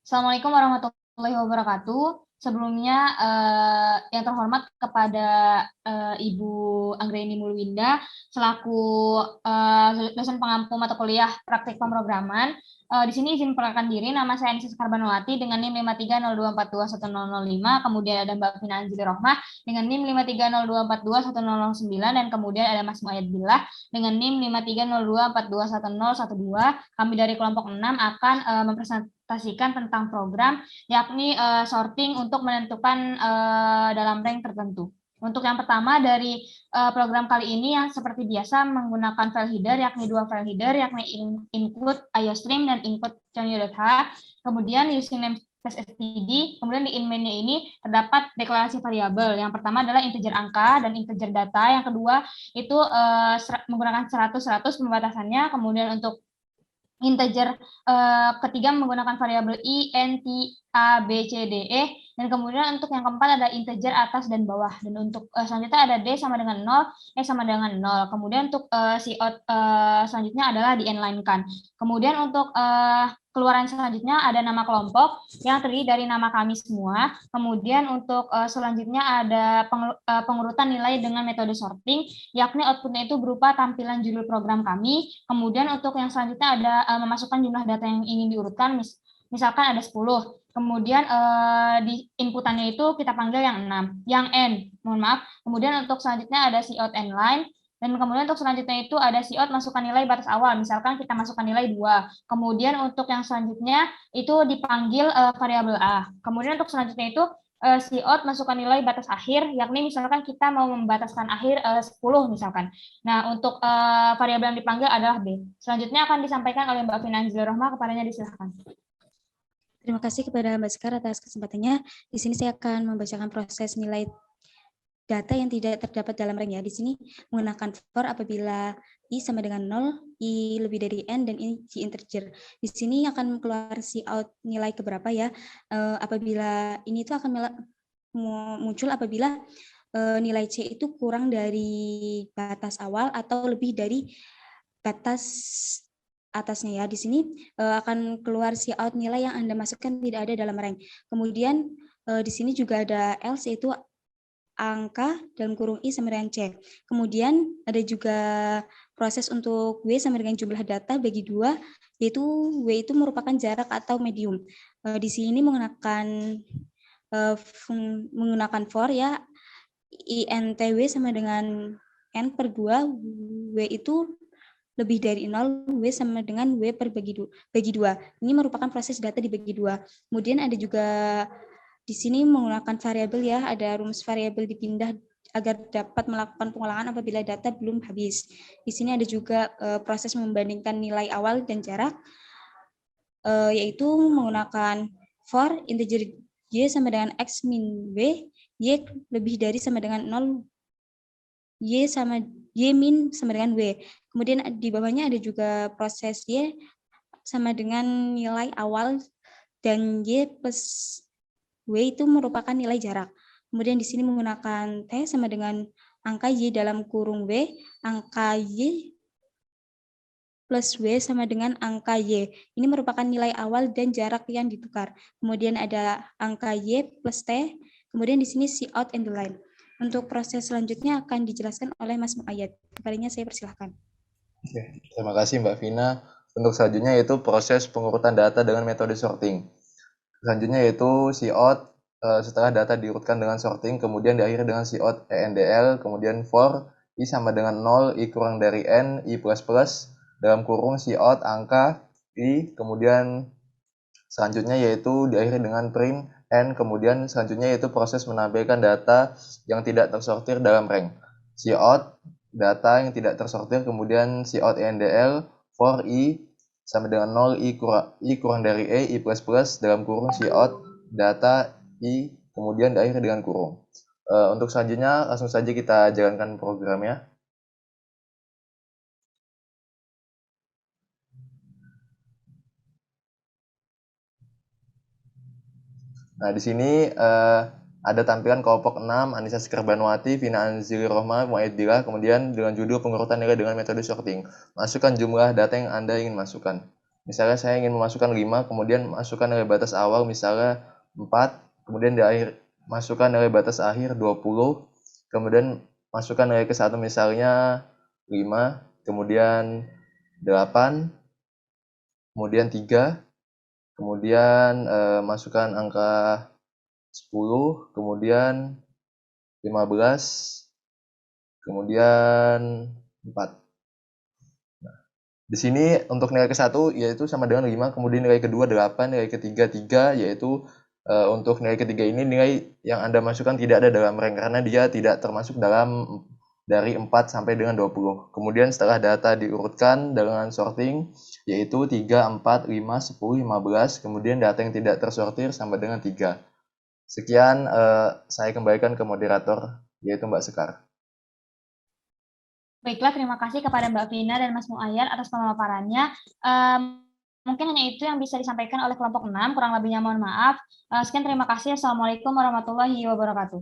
Assalamualaikum warahmatullahi wabarakatuh. Sebelumnya yang terhormat kepada Ibu Anggreni Mulwinda selaku dosen pengampu mata kuliah praktik pemrograman. Di sini izin perkenalkan diri, nama saya Anissa Karbanawati dengan NIM 530242105, kemudian ada Mbak Vina Anjili Rohmah dengan NIM 530242109, dan kemudian ada Mas Muayyad Billah dengan NIM 53024211012. Kami dari kelompok 6 akan mempresentasikan tentang program, yakni sorting untuk menentukan dalam rank tertentu. Untuk yang pertama dari program kali ini yang seperti biasa menggunakan file header, yakni dua file header, yakni include iostream dan input.h. Kemudian username std, kemudian di in-mainnya ini terdapat deklarasi variabel. Yang pertama adalah integer angka dan integer data. Yang kedua itu menggunakan 100 pembatasannya. Kemudian untuk integer ketiga menggunakan variabel i, n, t, a, b, c, d, e, dan kemudian untuk yang keempat ada integer atas dan bawah, dan untuk selanjutnya ada d sama dengan 0, e sama dengan 0. Kemudian untuk cout selanjutnya adalah di inline-kan. Kemudian untuk keluaran selanjutnya ada nama kelompok yang terdiri dari nama kami semua. Kemudian untuk selanjutnya ada pengurutan nilai dengan metode sorting, yakni outputnya itu berupa tampilan judul program kami. Kemudian untuk yang selanjutnya ada memasukkan jumlah data yang ingin diurutkan, misalkan ada 10. Kemudian di inputannya itu kita panggil yang 6, yang n, mohon maaf. Kemudian untuk selanjutnya ada cout inline, dan kemudian untuk selanjutnya itu ada cout masukkan nilai batas awal, misalkan kita masukkan nilai 2. Kemudian untuk yang selanjutnya itu dipanggil variabel a. Kemudian untuk selanjutnya itu cout masukkan nilai batas akhir, yakni misalkan kita mau membataskan akhir 10 misalkan. Nah, untuk variabel yang dipanggil adalah b. Selanjutnya akan disampaikan oleh Mbak Vina Anjili Rohmah, kepadanya disilahkan. Terima kasih kepada Mbak Sekar atas kesempatannya. Di sini saya akan membacakan proses nilai data yang tidak terdapat dalam rank ya. Di sini menggunakan for apabila i sama dengan 0, i lebih dari n, dan ini integer. Di sini akan keluar cout nilai keberapa ya. Apabila ini itu akan muncul apabila nilai C itu kurang dari batas awal atau lebih dari batas atasnya ya. Di sini akan keluar cout nilai yang Anda masukkan tidak ada dalam rank. Kemudian di sini juga ada else, yaitu angka dalam kurung i sama dengan c. Kemudian ada juga proses untuk w sama dengan jumlah data bagi 2, yaitu w itu merupakan jarak atau medium. Di sini menggunakan for ya, intw sama dengan n per 2, w itu lebih dari 0, W sama dengan W per bagi 2. Ini merupakan proses data dibagi 2. Kemudian ada juga di sini menggunakan variabel ya, ada rumus variabel dipindah agar dapat melakukan pengolahan apabila data belum habis. Di sini ada juga proses membandingkan nilai awal dan jarak, yaitu menggunakan for integer y sama dengan x min w, y lebih dari sama dengan 0, y min sama dengan w. Kemudian di bawahnya ada juga proses y sama dengan nilai awal dan y plus w itu merupakan nilai jarak. Kemudian di sini menggunakan t sama dengan angka y dalam kurung w, angka y plus w sama dengan angka y. Ini merupakan nilai awal dan jarak yang ditukar. Kemudian ada angka y plus t. Kemudian di sini cout and the line. Untuk proses selanjutnya akan dijelaskan oleh Mas Muayyad. Kembalinya saya persilahkan. Oke, terima kasih Mbak Vina. Untuk selanjutnya yaitu proses pengurutan data dengan metode sorting. Selanjutnya yaitu cout setelah data diurutkan dengan sorting, kemudian diakhiri dengan cout endl, kemudian for i sama dengan 0, i kurang dari n, i plus plus, dalam kurung cout angka i, kemudian selanjutnya yaitu diakhiri dengan print n, kemudian selanjutnya yaitu proses menampilkan data yang tidak tersortir dalam rank. Cout data yang tidak tersortir, kemudian cout endl for i sama dengan 0, i kurang dari e, i plus plus, dalam kurung cout data i, kemudian diakhiri dengan kurung. Untuk selanjutnya langsung saja kita jalankan programnya. Nah, di sini ada tampilan kelompok 6, Anissa Karbanawati, Vina Anjili Rohmah, Muayyad Billah, kemudian dengan judul pengurutan nilai dengan metode sorting. Masukkan jumlah data yang Anda ingin masukkan. Misalnya saya ingin memasukkan 5, kemudian masukkan nilai batas awal misalnya 4, kemudian di akhir masukkan nilai batas akhir 20, kemudian masukkan nilai ke 1 misalnya 5, kemudian 8, kemudian 3, kemudian masukkan angka 10, kemudian 15, kemudian 4. Di sini untuk nilai ke-1 yaitu sama dengan 5, kemudian nilai kedua 8, nilai ketiga 3, yaitu untuk nilai ketiga ini nilai yang Anda masukkan tidak ada dalam rank karena dia tidak termasuk dalam dari 4 sampai dengan 20. Kemudian setelah data diurutkan dengan sorting yaitu 3, 4, 5, 10, 15, kemudian data yang tidak tersortir sama dengan 3. Sekian saya kembalikan ke moderator yaitu Mbak Sekar. Baiklah, terima kasih kepada Mbak Vina dan Mas Muayyan atas pemaparannya. Mungkin hanya itu yang bisa disampaikan oleh kelompok 6, kurang lebihnya mohon maaf. Sekian, terima kasih. Assalamualaikum warahmatullahi wabarakatuh.